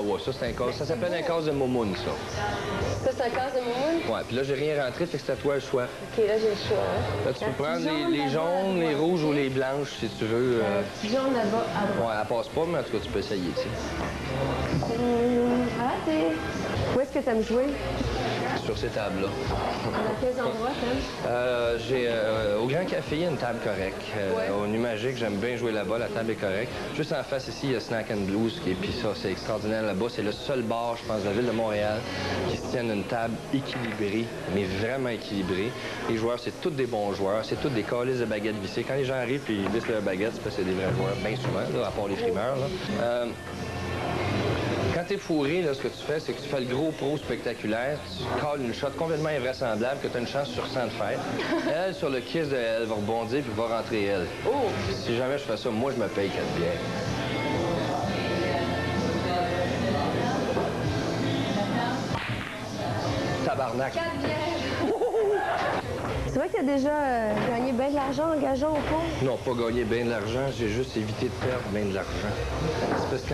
ouais, ça c'est un cas. Ça s'appelle un cas de Momoun, ça. Ça, c'est un cas de Momoun? Ouais, puis là, j'ai rien rentré, fait que c'est à toi le choix. OK, là, j'ai le choix. Hein. Là, tu peux prendre les jaunes, les rouges ou les blanches, si tu veux. Petit jaune là-bas, à droite. Ouais, elle passe pas, mais en tout cas, tu peux essayer, tu sais. Raté. Où est-ce que tu aimes jouer? Sur ces tables-là. Dans quels endroits, t'aimes? J'ai au Grand Café, il y a une table correcte. Au Nu Magique, j'aime bien jouer là-bas, la table est correcte. Juste en face ici, il y a Snack and Blues, et puis ça, c'est extraordinaire là-bas. C'est le seul bar, je pense, de la ville de Montréal qui se tient une table équilibrée, mais vraiment équilibrée. Les joueurs, c'est tous des bons joueurs, c'est tous des calices de baguettes vissées. Quand les gens arrivent et ils vissent leurs baguettes, c'est parce que c'est des vrais joueurs, bien souvent, là, à part les frimeurs. Là. Quand t'es fourré, là, ce que tu fais, c'est que tu fais le gros pro spectaculaire, tu cales une shot complètement invraisemblable que tu as une chance sur 100 de faire. Elle, sur le kiss de elle, va rebondir puis va rentrer elle. Oh! Si jamais je fais ça, moi, je me paye 4 bières. Tabarnak! 4 bières! C'est vrai que tu as déjà gagné bien de l'argent en gageant au pot? Non, pas gagné bien de l'argent, j'ai juste évité de perdre bien de l'argent. C'est parce que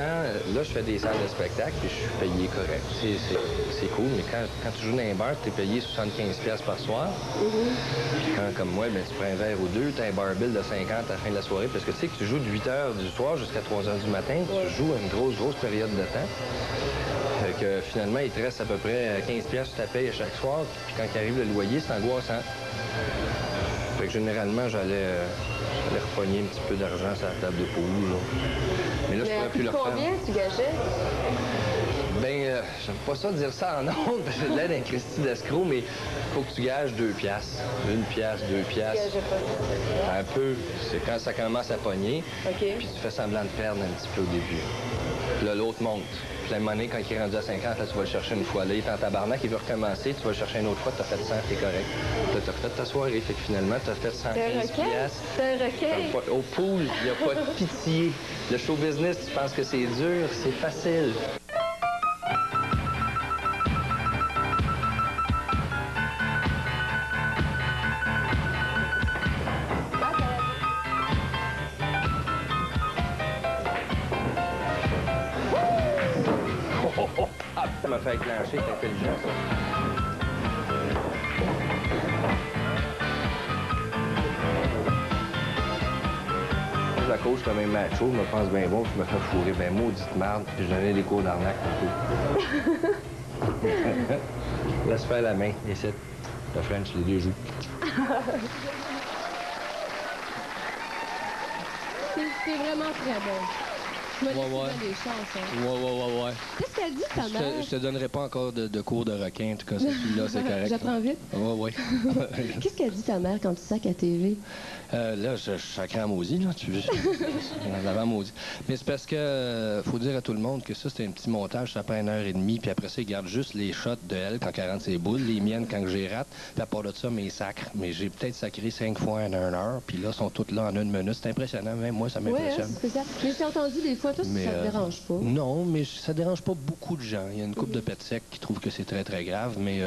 là, je fais des salles de spectacle puis je suis payé correct. C'est cool, mais quand tu joues dans un bar, tu es payé 75$ par soir. Puis quand, comme moi, ben, tu prends un verre ou deux, tu as un bar bill de 50 à la fin de la soirée. Parce que tu sais que tu joues de 8 h du soir jusqu'à 3 h du matin, tu joues une grosse période de temps. Fait que finalement, il te reste à peu près 15$ sur ta paye à chaque soir. Puis quand arrive le loyer, c'est angoissant. Fait que généralement, j'allais repogner un petit peu d'argent sur la table de poule. Là. Mais là, je pourrais plus le refaire. Combien tu gageais? Ben, j'aime pas ça dire ça en ondes, parce que j'ai de l'air d'un Christy d'escroc, mais faut que tu gages 2$. 1$, 2$. Tu gageais pas. Un peu. C'est quand ça commence à pogner. OK. Puis tu fais semblant de perdre un petit peu au début. Puis là, l'autre monte. Puis la monnaie, quand il est rendu à 50, là, tu vas le chercher une fois. Là, il est en tabarnak, il veut recommencer, tu vas le chercher une autre fois, tu as fait 100, t'es correct. Là, tu as refait ta soirée, fait que finalement, tu as fait 115$. C'est un requin? Au pool, il n'y a pas de pitié. Le show business, tu penses que c'est dur, c'est facile. Ça m'a fait clencher, c'est intelligent, ça. La coach, je suis même macho, je me pense bien bon, je me fais fourrer, ben maudite merde, puis je donnais des cours d'arnaque tantôt. Laisse faire la main, ici. Le French, les deux joues. C'est vraiment très bon. Je me dis des chances, hein. Ouais. Qu'est-ce qu'elle dit, ta mère? Je te donnerai pas encore de cours de requin, en tout cas, celui-là, c'est correct. J'apprends vite? Ouais. Qu'est-ce qu'elle dit, ta mère, quand tu sacs à TV? Là, je sacré à maudit, là. Tu veux? J'avais maudit. Mais c'est parce que faut dire à tout le monde que ça, c'est un petit montage, ça prend 1h30, puis après ça, ils gardent juste les shots de elle quand elle rentre ses boules, les miennes quand j'y rate, puis à part de ça, mes sacres. Mais j'ai peut-être sacré 5 fois en 1 heure, puis là, ils sont toutes là en 1 minute. C'est impressionnant, même moi, ça m'impressionne. Oui, c'est ça. Mais j'ai entendu des fois, toi, ça te dérange pas. Non, mais ça dérange pas beaucoup de gens. Il y a une couple de pets secs qui trouvent que c'est très, très grave, mais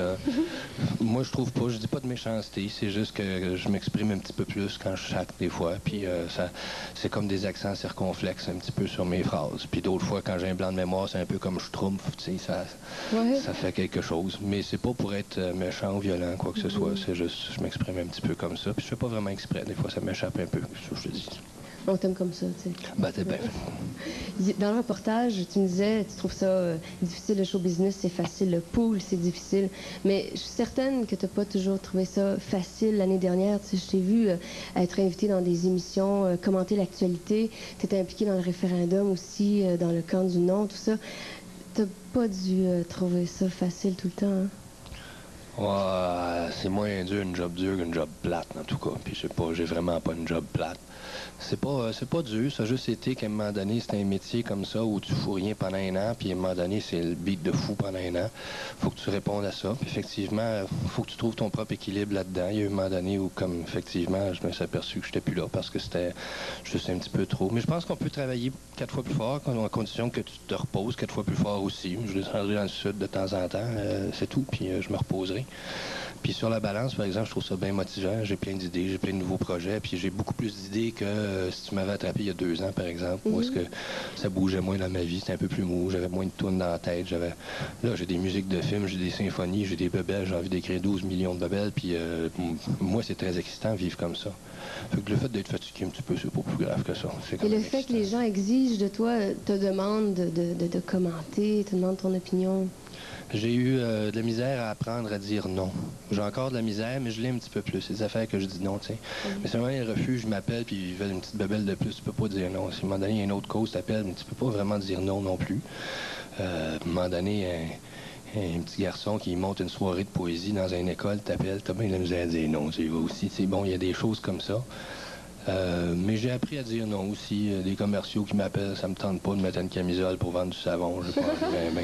moi, je trouve pas. Je dis pas de méchanceté, c'est juste que je m'exprime un petit peu plus quand je chatte des fois, puis c'est comme des accents circonflexes un petit peu sur mes phrases. Puis d'autres fois, quand j'ai un blanc de mémoire, c'est un peu comme je schtroumpf, tu sais, ça fait quelque chose. Mais c'est pas pour être méchant ou violent, quoi que ce soit. C'est juste, je m'exprime un petit peu comme ça, puis je fais pas vraiment exprès. Des fois, ça m'échappe un peu, c'est ça que je te dis. On t'aime comme ça, tu sais. Ben, t'es bien. Dans le reportage, tu me disais, tu trouves ça difficile, le show business, c'est facile, le pool, c'est difficile. Mais je suis certaine que tu n'as pas toujours trouvé ça facile l'année dernière. Tu sais, je t'ai vu être invité dans des émissions, commenter l'actualité. Tu étais impliqué dans le référendum aussi, dans le camp du non, tout ça. Tu n'as pas dû trouver ça facile tout le temps, hein? Ouais, c'est moins dur une job dure qu'une job plate, en tout cas. Puis j'ai vraiment pas une job plate. C'est pas dur, ça a juste été qu'à un moment donné, c'est un métier comme ça où tu fous rien pendant 1 an, puis à un moment donné, c'est le beat de fou pendant 1 an. Faut que tu répondes à ça. Puis effectivement, faut que tu trouves ton propre équilibre là-dedans. Il y a eu un moment donné où, comme effectivement, je me suis aperçu que j'étais plus là parce que c'était juste un petit peu trop. Mais je pense qu'on peut travailler 4 fois plus fort, à condition que tu te reposes 4 fois plus fort aussi. Je descendrai dans le sud de temps en temps, c'est tout, puis je me reposerai. Puis sur la balance, par exemple, je trouve ça bien motivant. J'ai plein d'idées, j'ai plein de nouveaux projets. Puis j'ai beaucoup plus d'idées que si tu m'avais attrapé il y a 2 ans, par exemple, où est-ce que ça bougeait moins dans ma vie, c'était un peu plus mou, j'avais moins de tunes dans la tête. Là, j'ai des musiques de films, j'ai des symphonies, j'ai des bebelles, j'ai envie d'écrire 12 millions de bebelles. Puis moi, c'est très excitant vivre comme ça. Fait que le fait d'être fatigué un petit peu, c'est pas plus grave que ça. Et le fait que les gens exigent de toi, te demandent de commenter, te demandent ton opinion. J'ai eu de la misère à apprendre à dire non. J'ai encore de la misère, mais je l'ai un petit peu plus. C'est des affaires que je dis non, tu sais. Mais c'est vraiment un refuge, je m'appelle, puis ils veulent une petite bebelle de plus, tu peux pas dire non. Si à un moment donné, il y a une autre cause, t'appelles, mais tu peux pas vraiment dire non non plus. À un moment donné, un petit garçon qui monte une soirée de poésie dans une école, t'appelles, t'as bien de la misère à dire non, tu vas aussi. C'est bon, il y a des choses comme ça. Mais j'ai appris à dire non aussi. Des commerciaux qui m'appellent, ça me tente pas de mettre une camisole pour vendre du savon. Je pense bien.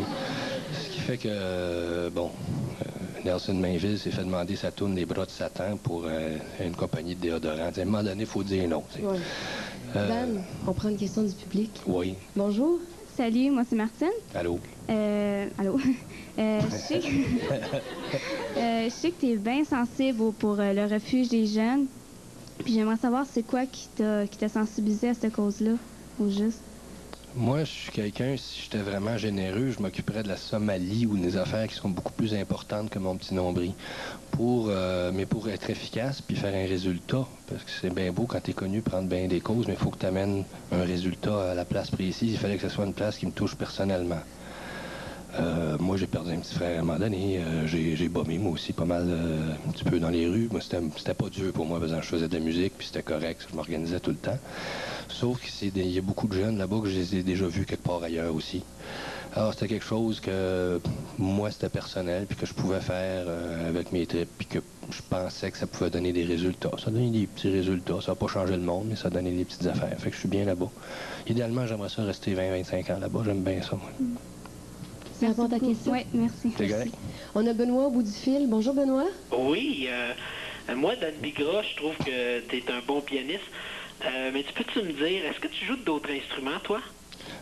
Ce qui fait que, Nelson Mainville s'est fait demander sa tourne des bras de Satan pour une compagnie de déodorants. À un moment donné, il faut dire non. Ouais. Dan, on prend une question du public. Oui. Bonjour. Salut, moi c'est Martine. Allô? Allô? Je sais que tu es bien sensible pour le refuge des jeunes. Puis j'aimerais savoir c'est quoi qui t'a sensibilisé à cette cause-là, au juste? Moi, je suis quelqu'un, si j'étais vraiment généreux, je m'occuperais de la Somalie ou des affaires qui sont beaucoup plus importantes que mon petit nombril. Mais pour être efficace puis faire un résultat, parce que c'est bien beau quand tu es connu prendre bien des causes, mais il faut que tu amènes un résultat à la place précise. Il fallait que ce soit une place qui me touche personnellement. Moi, j'ai perdu un petit frère à un moment donné. J'ai bombé, moi aussi, pas mal, un petit peu dans les rues. Moi, c'était pas dur pour moi, parce que je faisais de la musique, puis c'était correct, je m'organisais tout le temps. Sauf qu'il y a beaucoup de jeunes là-bas que je les ai déjà vus quelque part ailleurs aussi. Alors, c'était quelque chose que, moi, c'était personnel, puis que je pouvais faire avec mes tripes, puis que je pensais que ça pouvait donner des résultats. Ça donnait des petits résultats. Ça n'a pas changé le monde, mais ça donnait des petites affaires. Fait que je suis bien là-bas. Idéalement, j'aimerais ça rester 20-25 ans là-bas. J'aime bien ça, moi. Ça répond à ta question? Oui, merci. C'est correct? On a Benoît au bout du fil. Bonjour, Benoît. Oui, moi, Dan Bigra, je trouve que tu es un bon pianiste. Mais peux-tu me dire, est-ce que tu joues d'autres instruments, toi?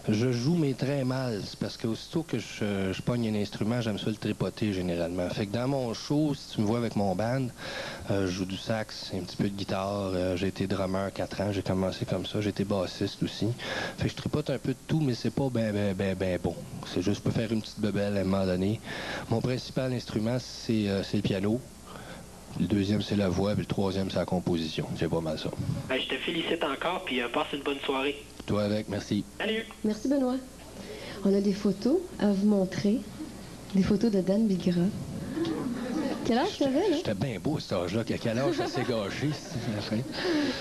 Je joue, mais très mal. C'est parce qu'aussitôt que je pogne un instrument, j'aime ça le tripoter généralement. Fait que dans mon show, si tu me vois avec mon band, je joue du sax, un petit peu de guitare. J'ai été drummer 4 ans, j'ai commencé comme ça. J'ai été bassiste aussi. Fait que je tripote un peu de tout, mais c'est pas ben bon. C'est juste pour faire une petite bebelle à un moment donné. Mon principal instrument, c'est le piano. Le deuxième, c'est la voix, puis le troisième, c'est la composition. C'est pas mal ça. Je te félicite encore, puis passe une bonne soirée. Toi avec, merci. Salut! Merci, Benoît. On a des photos à vous montrer. Des photos de Dan Bigra. Quel âge t'avais, là? J'étais bien beau, cet âge-là. Quel âge ça s'est gâché?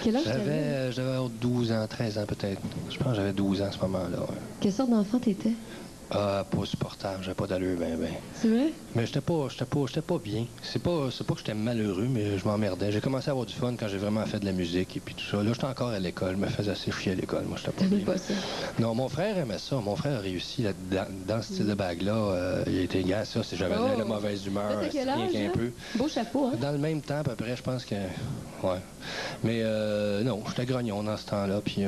Quel âge t'avais? J'avais 12 ans, 13 ans peut-être. Je pense que j'avais 12 ans à ce moment-là. Ouais. Quelle sorte d'enfant t'étais? Pas supportable, j'avais pas d'allure, ben. C'est vrai? Mais j'étais pas bien. C'est pas que j'étais malheureux, mais je m'emmerdais. J'ai commencé à avoir du fun quand j'ai vraiment fait de la musique et puis tout ça. Là, j'étais encore à l'école, je me faisais assez chier à l'école. Moi, j'étais pas T'aimais bien. pas ça? Non, mon frère aimait ça. Mon frère a réussi dans ce style de bague-là. Il a été gars, ça, si j'avais de la mauvaise humeur, Là, t'as quel âge, rien qu'un peu. Beau chapeau, hein? Dans le même temps, à peu près, je pense que... Ouais. Mais non, j'étais grognon dans ce temps-là, puis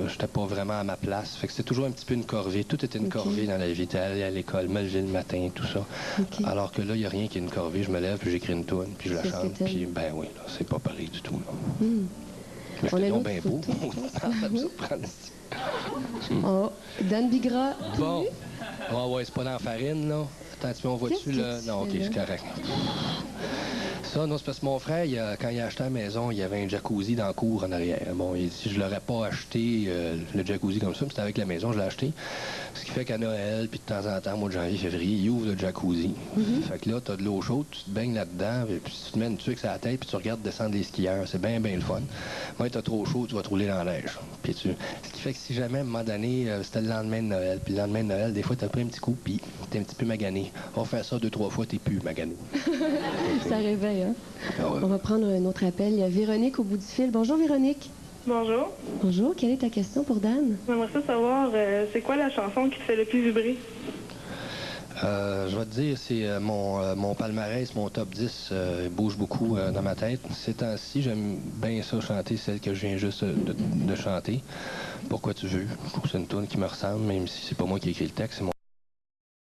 j'étais pas vraiment à ma place. Fait que c'était toujours un petit peu une corvée. Tout était une corvée dans la vie. T'es allé à l'école, me lever le matin, tout ça. Okay. Alors que là, il n'y a rien qui est une corvée. Je me lève, puis j'écris une toune, puis je la C'est ce que chante, t'aimes. puis ben oui, là, c'est pas pareil du tout, là. Mais On a c'était une donc autre bien beau. photo. Ça me surprend ici. Oh, Dan Bigra. Bon. Ouais, c'est pas dans la farine, là. Attends, on voit-tu, Qu'est-ce là? que tu Non, OK, fais, c'est là? correct. Ça, non, c'est parce que mon frère, quand il a acheté la maison, il y avait un jacuzzi dans la cour en arrière. Bon, il dit, si je l'aurais pas acheté, le jacuzzi comme ça, mais c'était avec la maison, je l'ai acheté. Ce qui fait qu'à Noël, puis de temps en temps, mois de janvier, février, il ouvre le jacuzzi. Fait que là, t'as de l'eau chaude, tu te baignes là-dedans, puis tu te mets une tuque sur la tête, puis tu regardes descendre des skieurs. C'est bien le fun. Moi, t'as trop chaud, tu vas te rouler dans la neige. Puis ce qui fait que si jamais, à un moment donné, c'était le lendemain de Noël, puis le lendemain de Noël, des fois, t'as pris un petit coup, puis t'es un petit peu magané. On va faire ça 2-3 fois, t'es plus magané. Ça réveille, hein? Ah ouais. On va prendre un autre appel. Il y a Véronique au bout du fil. Bonjour, Véronique. Bonjour. Bonjour. Quelle est ta question pour Dan? J'aimerais ça savoir, c'est quoi la chanson qui te fait le plus vibrer? Je vais te dire, c'est mon palmarès, mon top 10 il bouge beaucoup dans ma tête. Ces temps-ci, j'aime bien ça chanter, celle que je viens juste de chanter. Pourquoi tu veux? Je trouve que c'est une tune qui me ressemble, même si c'est pas moi qui ai écrit le texte, c'est mon